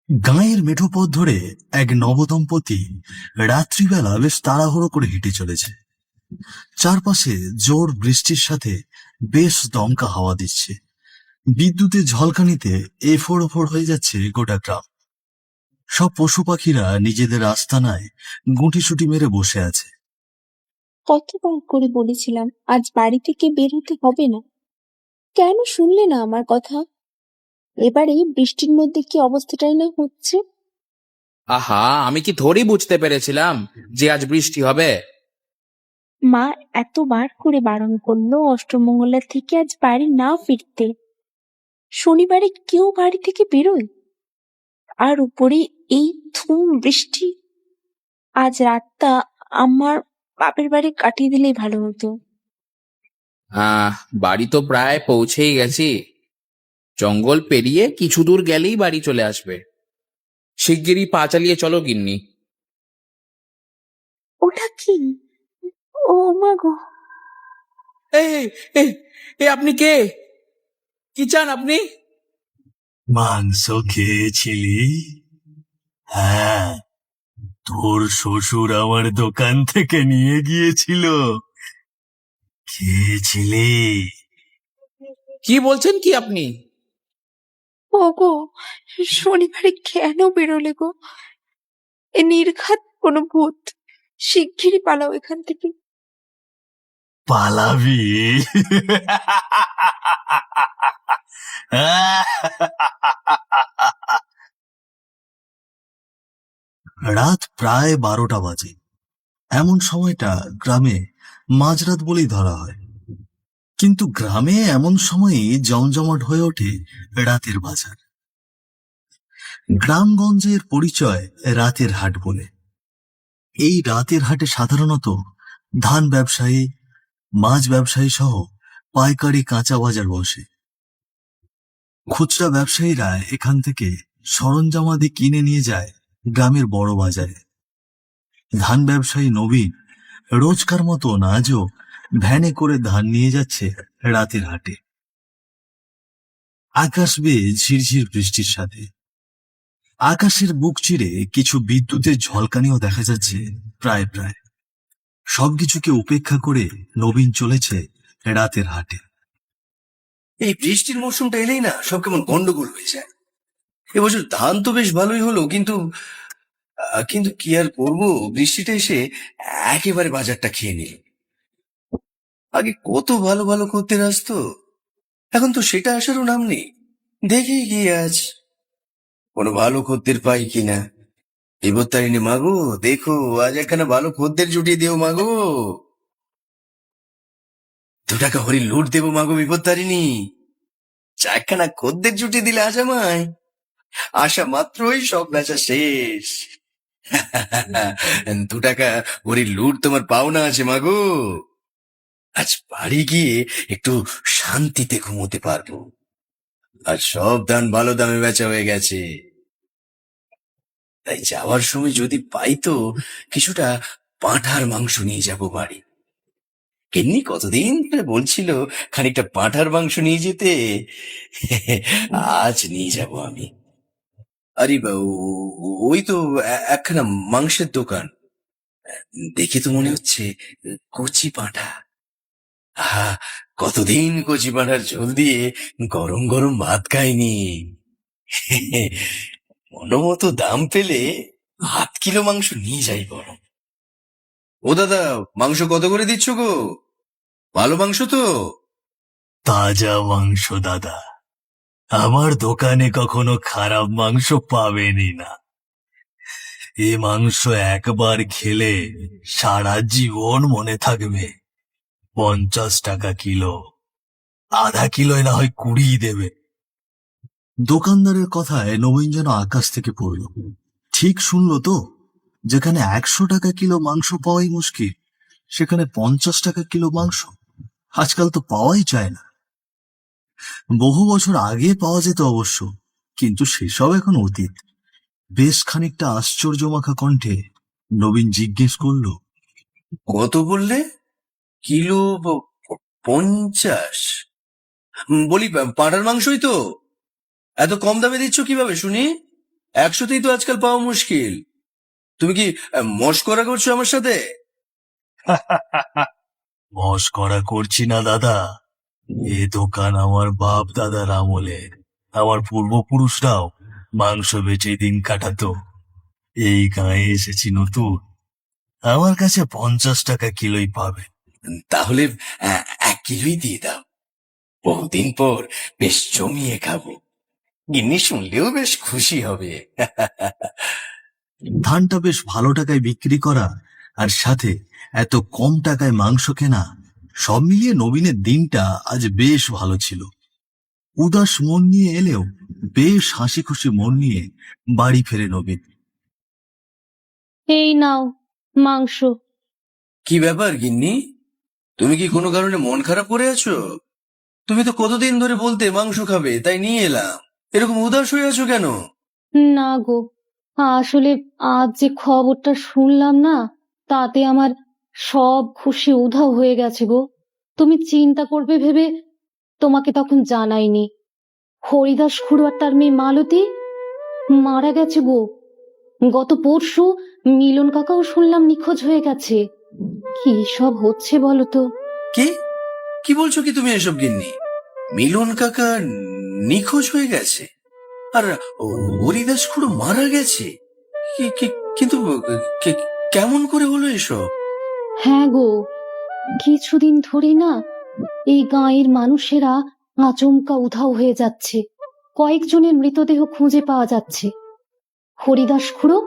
গাঁয়ের মেঠো পথ ধরে এক নবদম্পতি রাত্রিবেলা বেশ তাড়াহুড়ো করে হেঁটে চলেছে। চারপাশে জোর বৃষ্টির সাথে বেশ দমকা হাওয়া দিচ্ছে। বিদ্যুতের ঝলকানিতে এফোড় ওফোড় হয়ে যাচ্ছে গোটা গ্রাম। সব পশু পাখিরা নিজেদের আস্তানায় গুঁটিসুটি মেরে বসে আছে। কতবার করে বলেছিলাম আজ বাড়ি থেকে বের হতে হবে না, কেন শুনলে না আমার কথা? এবারে বৃষ্টির মধ্যে কি অবস্থাটাই না হচ্ছে। আহা, আমি কি থোড়ি বুঝতে পেরেছিলাম যে আজ বৃষ্টি হবে? মা এতবার করে বারণ করলো অষ্টমঙ্গলা থেকে আজ বাড়ি না ফিরতে। শনিবারে কেউ বাড়ি থেকে বেরোয়, আর উপরে এই ধুম বৃষ্টি। আজ রাতটা আমার বাপের বাড়ি কাটিয়ে দিলেই ভালো হতো। আহ বাড়ি তো প্রায় পৌঁছেই গেছি। জঙ্গল পেরিয়ে কিছু দূর গেলেই বাড়ি চলে আসবে। শিগগিরই পা চালিয়ে চলো গিন্নি। ওটা কি? ও মা গো! এই এই এই, আপনি কে? কি চান আপনি? মাংস খেয়েছিলি? হ্যাঁ, তোর শ্বশুর আমার দোকান থেকে নিয়ে গিয়েছিল। খেয়েছিলি? কি বলছেন কি আপনি? ও গো, শনিবারে কেন বেরোলে গো? এ নির্ঘাত কোনো ভূত। শিগগিরই পালাও এখান থেকে। পালাবি? রাত প্রায় 12টা বাজে। এমন সময়টা গ্রামে মাঝরাত বলেই ধরা হয়, কিন্তু গ্রামে এমন সময়ই জমজমাট হয়ে ওঠে রাতের বাজার। গ্রামগঞ্জের পরিচয় রাতের হাট বলে। এই রাতের হাটে সাধারণত ধান ব্যবসায়ী, মাছ ব্যবসায়ী সহ পাইকারি কাঁচা বাজার বসে। খুচরা ব্যবসায়ীরা এখান থেকে সরঞ্জামাদি কিনে নিয়ে যায় গ্রামের বড় বাজারে। ধান ব্যবসায়ী নবীন রোজকার মতন আজও ভ্যানে করে ধান নিয়ে যাচ্ছে রাতের হাটে। আকাশ বেয়ে ঝিরঝির বৃষ্টির সাথে আকাশের বুক চিরে কিছু বিদ্যুতের ঝলকানিও দেখা যাচ্ছে প্রায় প্রায়। সবকিছুকে উপেক্ষা করে নবীন চলেছে রাতের হাটে। এই বৃষ্টির মৌসুমটা এলেই না সব কেমন গন্ডগোল হয়ে যায়। এবছর ধান তো বেশ ভালোই হলো, কিন্তু কিন্তু কি আর করবো, বৃষ্টিটা এসে একেবারে বাজারটা খেয়ে নিল। আগে কত ভালো ভালো খদ্দের আসতো, এখন তো সেটা আসারও নাম নেই। দেখি গিয়ে আজ কোনো ভালো খদ্দের পাই কিনা। বিপত্তারিণী মাগো, দেখো আজ একখানা ভালো খদ্দের জুটিয়ে দিও মাগো। 2 টাকা হরি লুট দেবো মাগো বিপত্তারিণী। একখানা খদ্দের জুটিয়ে দিলে আজ আমায়, আসা মাত্রই সব বেচা শেষ। 2 টাকা ওরই লুট তোমার পাওনা আছে মাগো। আজ বাড়ি গিয়ে একটু শান্তিতে ঘুমোতে পারবো। আর সব ধান ভালো দামে বেচা হয়ে গেছে। তাই যাওয়ার সময় যদি পাই তো কিছুটা পাঁঠার মাংস নিয়ে যাব বাড়ি। কেমনি কতদিন ধরে বলছিল খানিকটা পাঁঠার মাংস নিয়ে যেতে। আজ নিয়ে যাব আমি। আরে ওই তো একখানা মাংসের দোকান। দেখে তো মনে হচ্ছে কচি পাঁঠা। আহা, কতদিন কচি পাঁঠার ঝোল দিয়ে গরম গরম ভাত খাইনি। মনোমতো দাম পেলে 0.5 কিলো মাংস নিয়ে যাই বরং। ও দাদা, মাংস কত করে দিচ্ছ গো? ভালো মাংস তো? তাজা মাংস দাদা, আমার দোকানে কখনো খারাপ মাংস পাবেনই না। এ মাংস একবার খেলে সারা জীবন মনে থাকবে। 50 টাকা কিলো, আধা কিলোয় না হয় 20 দেবে। দোকানদারের কথায় নবীন যেন আকাশ থেকে পড়ল। ঠিক শুনলো তো? যেখানে 100 টাকা কিলো মাংস পাওয়াই মুশকিল, সেখানে 50 টাকা কিলো মাংস আজকাল তো পাওয়াই যায় না। বহু বছর আগে পাওয়া যেত অবশ্য, কিন্তু সেসব এখন অতীত। বেশ খানিকটা আশ্চর্য মাখা কণ্ঠে নবীন জিজ্ঞেস করলো, কত বললে? কিলো 50? বলি পাঁঠার মাংসই তো? এত কম দামে দিচ্ছ কিভাবে শুনি? 100তেই তো আজকাল পাওয়া মুশকিল। তুমি কি মশকরা করছো আমার সাথে? মস্করা করছি না দাদা, এ দোকান আমার বাপ দাদার আমলের। আমার পূর্বপুরুষরাও মাংস বেচে দিন কাটাতো। এই গায়ে এসেছি নতুন, আমার কাছে 50 টাকা কিলোই পাবে। তাহলে 1 কিলোই দিয়ে দাও। বহুদিন পর বেশ জমিয়ে খাবো। গিন্নি শুনলেও বেশ খুশি হবে। ধানটা বেশ ভালো টাকায় বিক্রি করা আর সাথে এত কম টাকায় মাংস কেনা, সব মিলিয়ে নবীনের দিনটা আজ বেশ ভালো ছিল। উদাস মন নিয়ে এলেও বেশ হাসি খুশি মন নিয়ে বাড়ি ফেরে নবীন। এই নাও মাংস। কি ব্যাপার গিন্নি, তুমি কি কোনো কারণে মন খারাপ করে আছো? তুমি তো কতদিন ধরে বলতে মাংস খাবে, তাই নিয়ে এলাম। এরকম উদাস হয়ে আছো কেন? না গো, আসলে আজ যে খবরটা শুনলাম না, তাতে আমার সব খুশি উধাও হয়ে গেছে গো। তুমি চিন্তা করবে ভেবে তোমাকে তখন জানাইনি। হরিদাস খুড়ো আর তার মেয়ে মালতী মারা গেছে গো। গত পরশু মিলন কাকাও শুনলাম নিখোঁজ হয়ে গেছে। কি সব হচ্ছে বলো তো? কি কি বলছো কি তুমি এসব গিন্নি? মিলন কাকা নিখোঁজ হয়ে গেছে আর হরিদাস খুড়ো মারা গেছে? কিন্তু কেমন করে হলো এসব? হ্যাঁ গো, কিছুদিন ধরে না এই গাঁয়ের মানুষেরা আচমকা উধাও হয়ে যাচ্ছে। কয়েকজনের মৃতদেহ খুঁজে পাওয়া যাচ্ছে। হরিদাস খুড়ো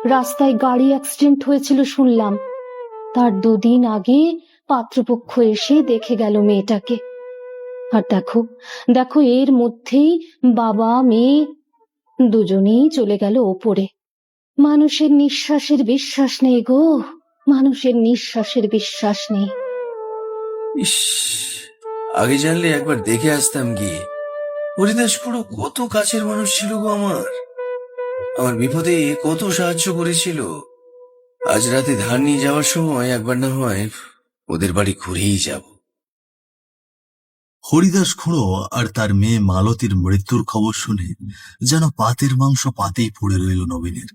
রাস্তায় গাড়ি অ্যাক্সিডেন্ট হয়েছিল শুনলাম। তার 2 দিন আগে পাত্রপক্ষ এসে দেখে গেল মেয়েটাকে। আর দেখো দেখো এর মধ্যেই বাবা মেয়ে দুজনেই চলে গেল ওপরে। মানুষের নিঃশ্বাসের বিশ্বাস নেই গো, মানুষের নিঃশ্বাসের বিশ্বাস নেই। ইস, আগে জানলে একবার দেখে আসতাম গিয়ে। হরিদাস খুড়ো কত কাছের মানুষ ছিল গো আমার। আমার বিপদে কত সাহায্য করেছিল। আজ রাতে ধান নিয়ে যাওয়ার সময় একবার না হয় ওদের বাড়ি ঘুরেই যাব। হরিদাস খুড়ো আর তার মেয়ে মালতীর মৃত্যুর খবর শুনে যেন পাতের মাংস পাতেই পড়ে রইল নবীনের।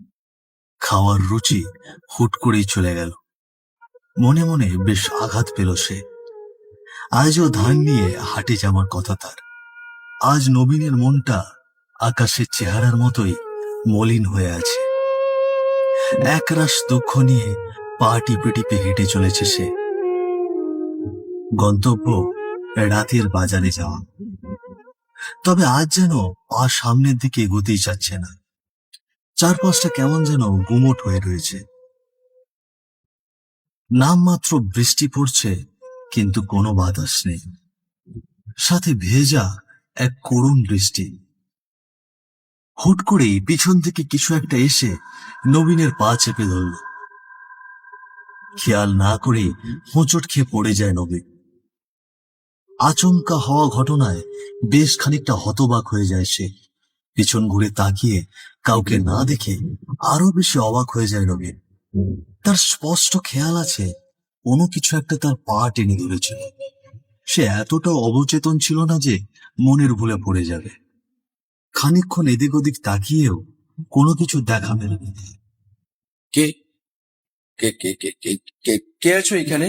খাওয়ার রুচি হুট করেই চলে গেল। মনে মনে বেশ আঘাত পেল সে। আজও ধান নিয়ে হাটে যাওয়ার কথা তার। আজ নবীনের মনটা আকাশের চেহারার মতোই মলিন হয়ে আছে। একরাশ দুঃখ নিয়ে পা টিপে টিপে হেঁটে চলেছে সে। গন্তব্য রাতের বাজারে যাওয়া। তবে আজ যেন পা সামনের দিকে এগোতেই চাচ্ছে না। চারপাশটা কেমন যেন গুমোট হয়ে রয়েছে। নামমাত্র বৃষ্টি পড়ছে, কিন্তু কোনো বাতাস নেই। সাথে ভেজা এক করুণ বৃষ্টি। হুট করেই পিছন থেকে কিছু একটা এসে নবীনের পা চেপে ধরল। খেয়াল না করে হোঁচট খেয়ে পড়ে যায় নবীন। আচমকা হওয়া ঘটনায় বেশ খানিকটা হতবাক হয়ে যায় সে। পিছন ঘুরে তাকিয়ে কাউকে না দেখে আরো বেশি অবাক হয়ে যায় নবীন। তার স্পষ্ট খেয়াল আছে কোনো কিছু একটা তার পা টেনে ধরেছিল। সে এতটা অবচেতন ছিল না যে মনের ভুলে পড়ে যাবে। খানিকক্ষণ এদিক ওদিক তাকিয়েও কোনো কিছু দেখা মেলে না। কে কে কে কে কে কে- কে আছো এখানে?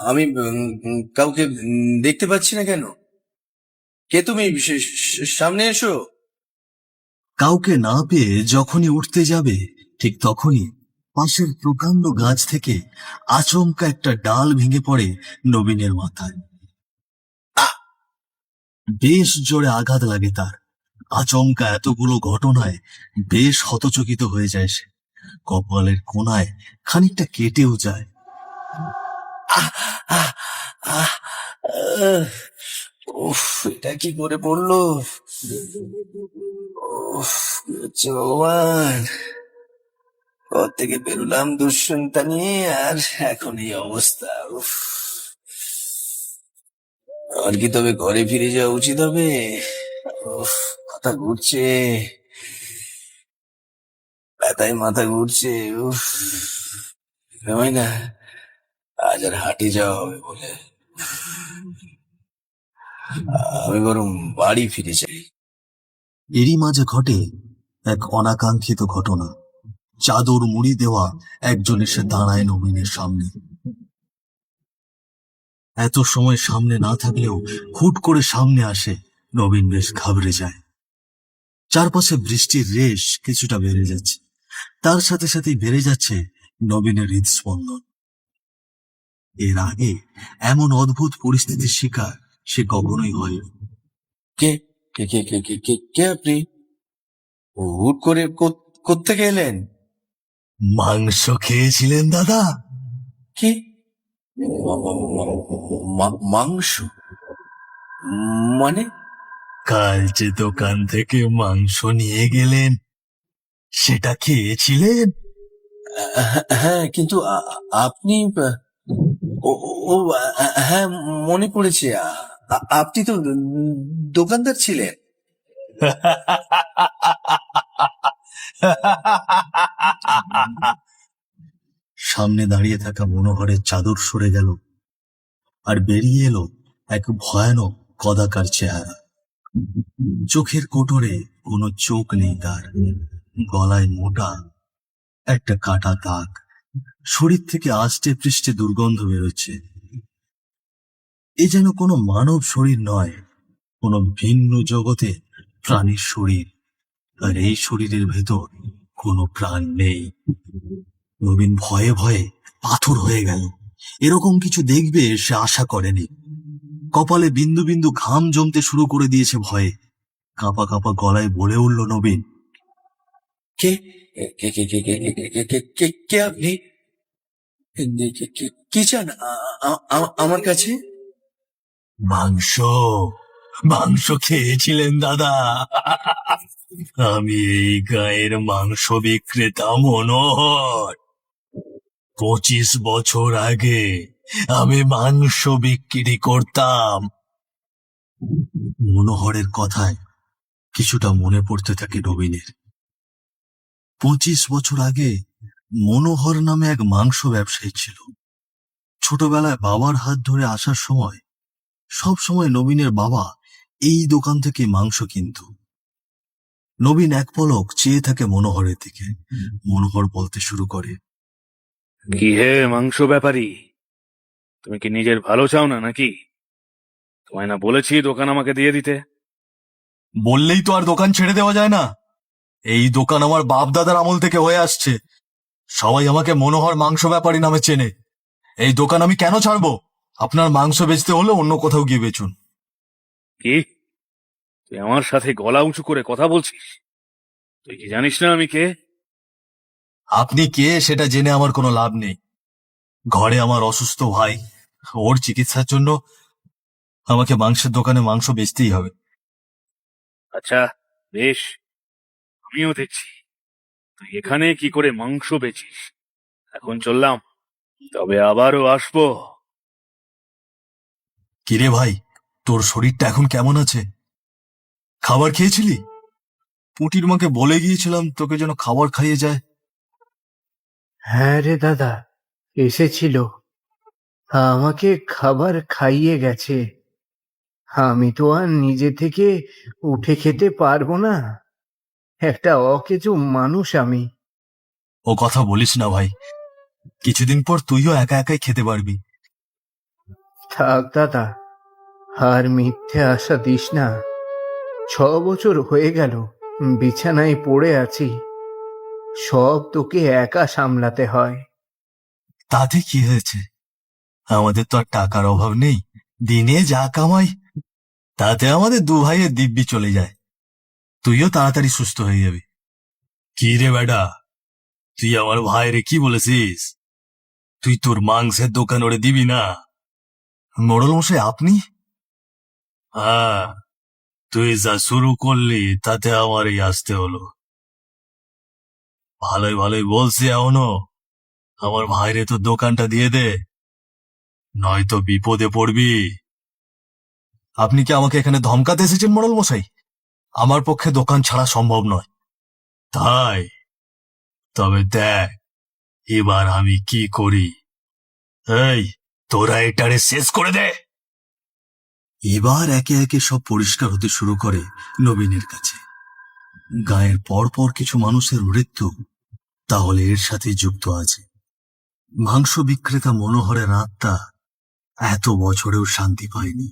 আমি কাউকে দেখতে পাচ্ছি না কেন। কে তুমি? সামনে এসো। কাউকে না পেয়ে যখনই উঠতে যাবে ঠিক তখনই পাশের প্রকাণ্ড গাছ থেকে আচমকা একটা ডাল ভেঙে পড়ে নবীনের মাথায়। বেশ জোরে আঘাত লাগে তার। আচমকা এতগুলো ঘটনায় বেশ হতচকিত হয়ে যায় সে। কপালের কোণায় খানিকটা কেটেও যায়। আহ, আহ, আহ, আহ, উফ, এটা কি করে পড়লো? উফ, কি হচ্ছে ভগবান! থেকে বেরোলাম দুশ্চিন্তা নিয়ে, আর এখন এই অবস্থা। উফ, আমার কি তবে ঘরে ফিরে যাওয়া উচিত হবে? উফ, মাথা ঘুরছে, ব্যথায় মাথা ঘুরছে। উফ, হয় না, আজ আর হাটে যাওয়া হবে বলে আমি বরং বাড়ি ফিরে যাই। এরই মাঝে ঘটে এক অনাকাঙ্ক্ষিত ঘটনা। চাদর মুড়ি দেওয়া একজন এসে দাঁড়ায় নবীনের সামনে। এত সময় সামনে না থাকলেও হুট করে সামনে আসে। নবীন বেশ ঘাবড়ে যায়। চারপাশে বৃষ্টির রেশ কিছুটা বেড়ে যাচ্ছে, তার সাথে সাথেই বেড়ে যাচ্ছে নবীনের হৃদস্পন্দন। এর আগে এমন অদ্ভুত পরিস্থিতির শিকার সে কখনোই হয়নি। কে কে কে কে কে কে কে আপনি? হুট করে কোত্থেকে এলেন? মাংস খেয়েছিলেন দাদা? কি? মাংস? মানে? কাল যে দোকান থেকে মাংস নিয়ে গেলেন সেটা খেয়েছিলেন? হ্যাঁ, কিন্তু আপনি ও ও, হ্যাঁ, মনে পড়েছে। আপনি তো দোকানদার ছিলেন। সামনে দাঁড়িয়ে থাকা মনোহরের চাদর সরে গেল, আর বেরিয়ে এলো এক ভয়ানক কদাকার চেহারা। চোখের কোটরে কোনো চোখ নেই তার, গলায় মোটা একটা কাটা দাগ, শরীর থেকে আষ্টে পৃষ্ঠে দুর্গন্ধ বেরোচ্ছে। এ যেন কোনো মানব শরীর নয়, কোনো ভিন্ন জগতে প্রাণীর শরীর, আর এই শরীরের ভেতর কোনো প্রাণ নেই। নবীন ভয়ে ভয়ে পাথর হয়ে গেল। এরকম কিছু দেখবে সে আশা করেনি। কপালে বিন্দু বিন্দু ঘাম জমতে শুরু করে দিয়েছে ভয়ে। কাঁপা কাঁপা গলায় বলে উঠল নবীন, কে কে কে কে কে কে কে কে কে কে আপনি? কি চান আমার কাছে? মাংস মাংস খেয়েছিলেন দাদা? আমি এই গায়ের মাংস বিক্রেতা মনোহর। 25 বছর আগে আমি মাংস বিক্রি করতাম। মনোহরের কথায় কিছুটা মনে পড়তে থাকে নবীনের। 25 বছর আগে মনোহর নামে এক মাংস ব্যবসায়ী ছিল। ছোটবেলায় বাবার হাত ধরে আসার সময় সব সময় নবীনের বাবা এই দোকান থেকে মাংস কিনত। নবীন এক পলক চেয়ে থাকে মনোহরের দিকে। মনোহর বলতে শুরু করে, কি হে মাংস ব্যাপারী, তুমি কি নিজের ভালো চাও না নাকি? তোমায় না বলেছি দোকান আমাকে দিয়ে দিতে? বললেই তো আর দোকান ছেড়ে দেওয়া যায় না। এই দোকান আমার বাপ দাদার আমল থেকে হয়ে আসছে। সবাই আমাকে মনোহর মাংস ব্যাপারী নামে চেনে। এই দোকান আমি কেন ছাড়বো? আপনার মাংস বেচতে হলে অন্য কোথাও গিয়ে বেচুন। কি, তুই আমার সাথে গলা উঁচু করে কথা বলছিস? তুই কি জানিস না আমি কে? আপনি কে সেটা জেনে আমার কোনো লাভ নেই। ঘরে আমার অসুস্থ ভাই, ওর চিকিৎসার জন্য আমাকে মাংসের দোকানে মাংস বেচতেই হবে। আচ্ছা বেশ, আমিও দেখছি তুই এখানে কি করে মাংস বেচিস। এখন চললাম, তবে আবারও আসবো। কিরে ভাই, তোর শরীরটা এখন কেমন আছে? খাবার খেয়েছিলি? পুটির মাকে বলে গিয়েছিলাম তোকে যেন খাবার খাইয়ে যায়। হ্যাঁ রে দাদা, এসেছিল, আমাকে খাবার খাইয়ে গেছে। আমি তো আর নিজে থেকে উঠে খেতে পারবো না, একটা অকেজো মানুষ আমি। ও কথা বলিস না ভাই, কিছুদিন পর তুইও একা একাই খেতে পারবি। থাক দাদা, আর মিথ্যে আশা দিস না। 6 বছর হয়ে গেল বিছানায় পড়ে আছি, সব তোকে একা সামলাতে হয়। তাতে কি হয়েছে? আমাদের তো আর টাকার অভাব নেই। দিনে যা কামাই তাতে আমাদের দু ভাইয়ের দিব্যি চলে যায়। তুইও তাড়াতাড়ি সুস্থ হয়ে যাবি। কি রে বেটা, তুই আমার ভাইরে কি বলেছিস? তুই তোর মাংসের দোকান ওরে দিবি না? মোড়ল মশাই আপনি? হ্যাঁ, তুই যা শুরু করলি তাতে আমারই আসতে হলো। ভালোই ভালোই বলছি এখনো, আমার ভাইরে তো দোকানটা দিয়ে দে, নয়তো বিপদে পড়বি। আপনি কি আমাকে এখানে ধমকাতে এসেছেন মোড়ল মশাই? আমার পক্ষে দোকান ছাড়া সম্ভব নয়। তাই? তবে দেখ এবার আমি কি করি। এই, তোরা এটারে শেষ করে দে। এবার একে একে সব পরিষ্কার হতে শুরু করে নবীনের কাছে। গায়ের পরপর কিছু মানুষের মৃত্যু তাহলে এর সাথে যুক্ত আছে। মাংস বিক্রেতা মনোহরের আত্মা এত বছরেও শান্তি পায়নি।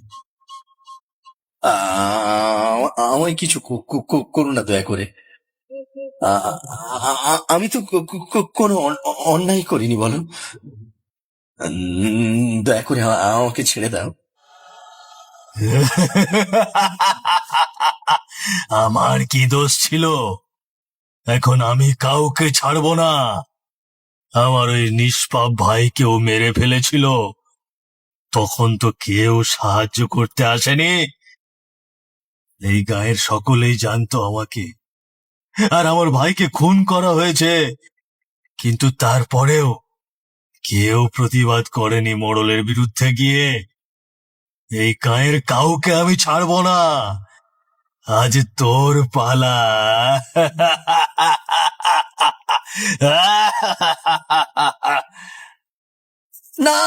আমায় কিছু করো না দয়া করে। আমি তো কোনো অন্যায় করিনি বলো। দয়া করে আমাকে ছেড়ে দাও। আমার কি দোষ ছিল? এখন আমি কাউকে ছাড়বো না। আমার ওই নিষ্পাপ ভাইকেও মেরে ফেলেছিল, তখন তো কেউ সাহায্য করতে আসেনি। এই গায়ের সকলেই জানতো আমাকে আর আমার ভাইকে খুন করা হয়েছে, কিন্তু তারপরেও কেউ প্রতিবাদ করেনি মোড়লের বিরুদ্ধে গিয়ে। এই গায়ের কাউকে আমি ছাড়বো না। আজ তোর পালা। না।